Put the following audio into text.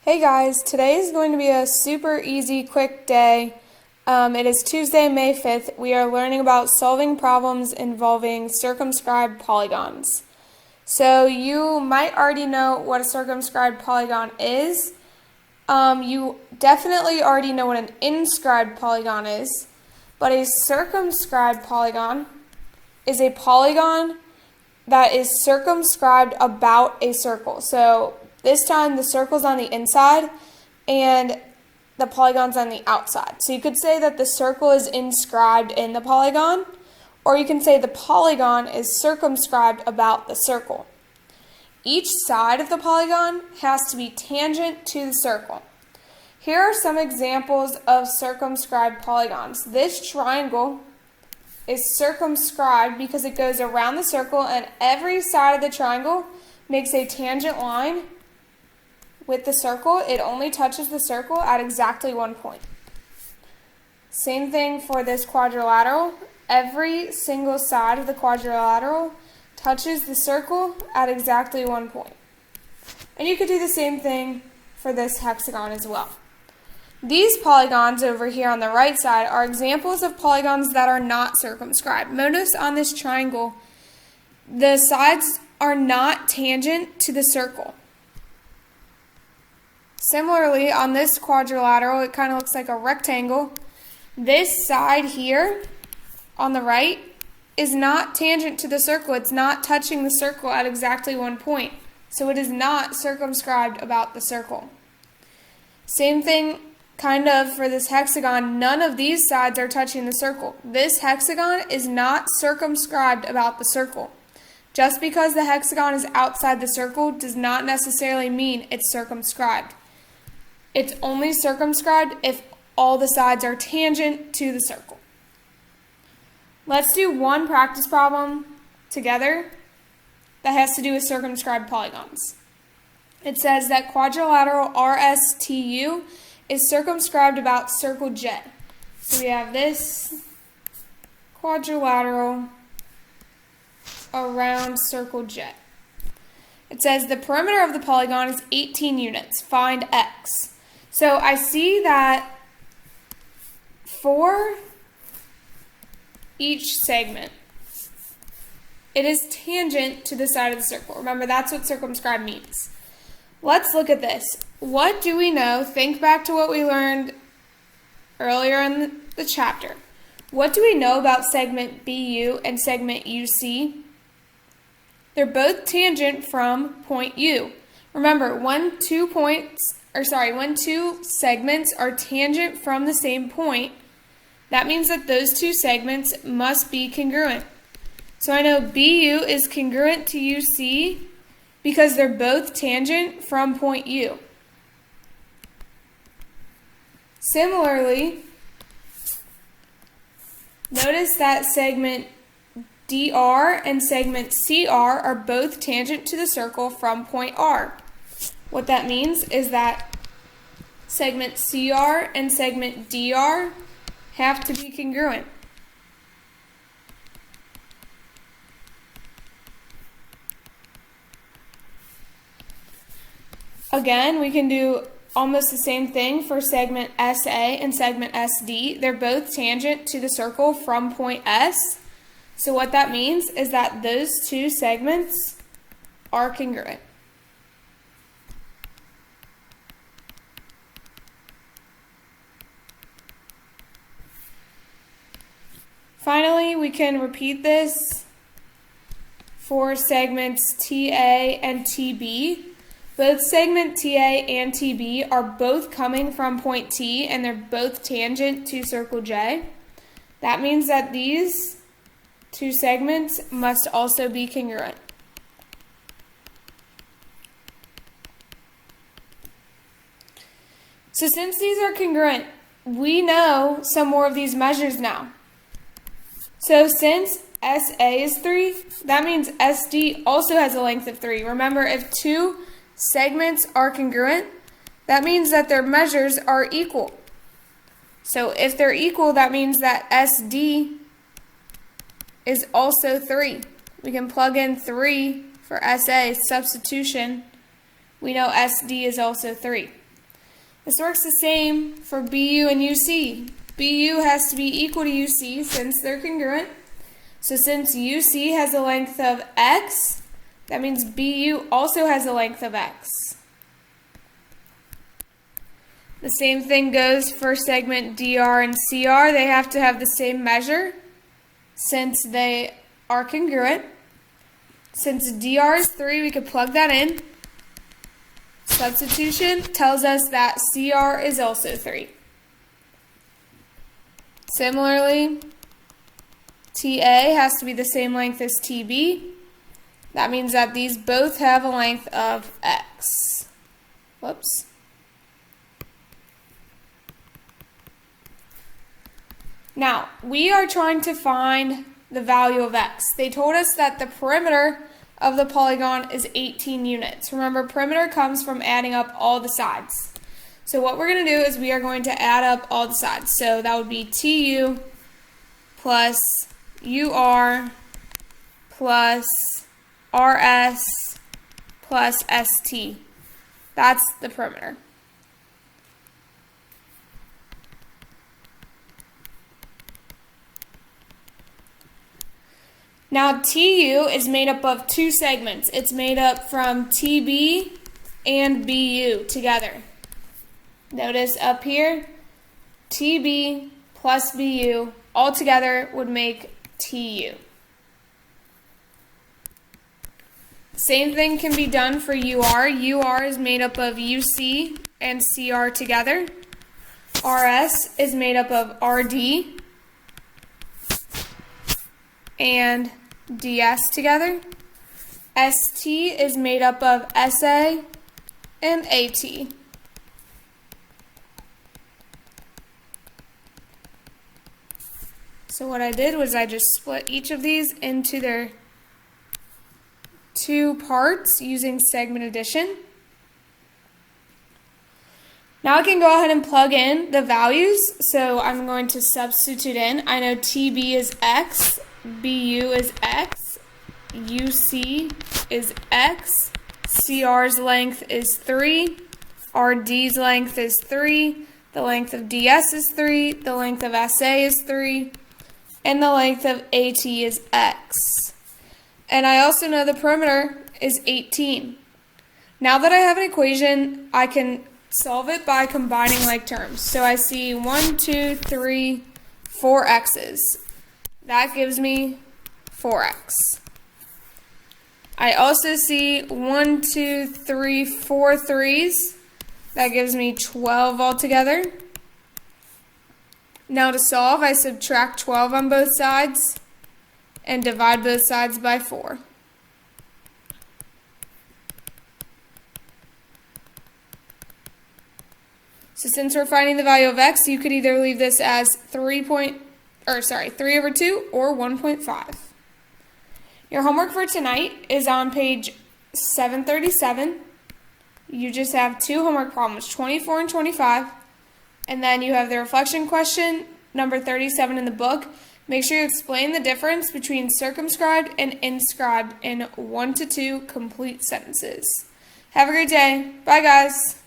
Hey guys, today is going to be a super easy, quick day. It is Tuesday, May 5th. We are learning about solving problems involving circumscribed polygons. So you might already know what a circumscribed polygon is. You definitely already know what an inscribed polygon is, but a circumscribed polygon is a polygon that is circumscribed about a circle. So this time the circle's on the inside and the polygon's on the outside. So you could say that the circle is inscribed in the polygon, or you can say the polygon is circumscribed about the circle. Each side of the polygon has to be tangent to the circle. Here are some examples of circumscribed polygons. This triangle is circumscribed because it goes around the circle and every side of the triangle makes a tangent line with the circle. It only touches the circle at exactly one point. Same thing for this quadrilateral. Every single side of the quadrilateral touches the circle at exactly one point. And you could do the same thing for this hexagon as well. These polygons over here on the right side are examples of polygons that are not circumscribed. Notice on this triangle, the sides are not tangent to the circle. Similarly, on this quadrilateral, it kind of looks like a rectangle. This side here on the right is not tangent to the circle. It's not touching the circle at exactly one point. So it is not circumscribed about the circle. Same thing kind of for this hexagon. None of these sides are touching the circle. This hexagon is not circumscribed about the circle. Just because the hexagon is outside the circle does not necessarily mean it's circumscribed. It's only circumscribed if all the sides are tangent to the circle. Let's do one practice problem together that has to do with circumscribed polygons. It says that quadrilateral RSTU is circumscribed about circle J. So we have this quadrilateral around circle J. It says the perimeter of the polygon is 18 units. Find X. So I see that for each segment, it is tangent to the side of the circle. Remember, that's what circumscribed means. Let's look at this. What do we know? Think back to what we learned earlier in the chapter. What do we know about segment BU and segment UC? They're both tangent from point U. Remember, when two segments are tangent from the same point, that means that those two segments must be congruent. So I know BU is congruent to UC because they're both tangent from point U. Similarly, notice that segment DR and segment CR are both tangent to the circle from point R. What that means is that segment CR and segment DR have to be congruent. Again, we can do almost the same thing for segment SA and segment SD. They're both tangent to the circle from point S. So what that means is that those two segments are congruent. Finally, we can repeat this for segments TA and TB. Both segment TA and TB are both coming from point T and they're both tangent to circle J. That means that these two segments must also be congruent. So since these are congruent, we know some more of these measures now. So since SA is 3, that means SD also has a length of 3. Remember, if two segments are congruent, that means that their measures are equal. So if they're equal, that means that SD is also 3. We can plug in 3 for SA, substitution. We know SD is also 3. This works the same for BU and UC. BU has to be equal to UC since they're congruent. So since UC has a length of x, that means BU also has a length of x. The same thing goes for segment DR and CR. They have to have the same measure since they are congruent. Since DR is 3, we could plug that in. Substitution tells us that CR is also 3. Similarly, TA has to be the same length as TB. That means that these both have a length of x. Whoops. Now, we are trying to find the value of x. They told us that the perimeter of the polygon is 18 units. Remember, perimeter comes from adding up all the sides. So what we're going to do is we are going to add up all the sides. So that would be TU plus UR plus RS plus ST. That's the perimeter. Now TU is made up of two segments. It's made up from TB and BU together. Notice up here, TB plus BU all together would make TU. Same thing can be done for UR. UR is made up of UC and CR together. RS is made up of RD and DS together. ST is made up of SA and AT. So what I did was I just split each of these into their two parts using segment addition. Now I can go ahead and plug in the values. So I'm going to substitute in. I know TB is X, BU is X, UC is X, CR's length is 3, RD's length is 3, the length of DS is 3, the length of SA is 3, and the length of AT is X. And I also know the perimeter is 18. Now that I have an equation, I can solve it by combining like terms. So I see 1, 2, 3, 4 x's. That gives me 4x. I also see 1, 2, 3, 4 threes. That gives me 12 altogether. Now to solve, I subtract 12 on both sides and divide both sides by 4. So since we're finding the value of x, you could either leave this as 3 over 2 or 1.5. Your homework for tonight is on page 737. You just have two homework problems, 24 and 25, and then you have the reflection question, number 37 in the book. Make sure you explain the difference between circumscribed and inscribed in 1 to 2 complete sentences. Have a great day. Bye, guys.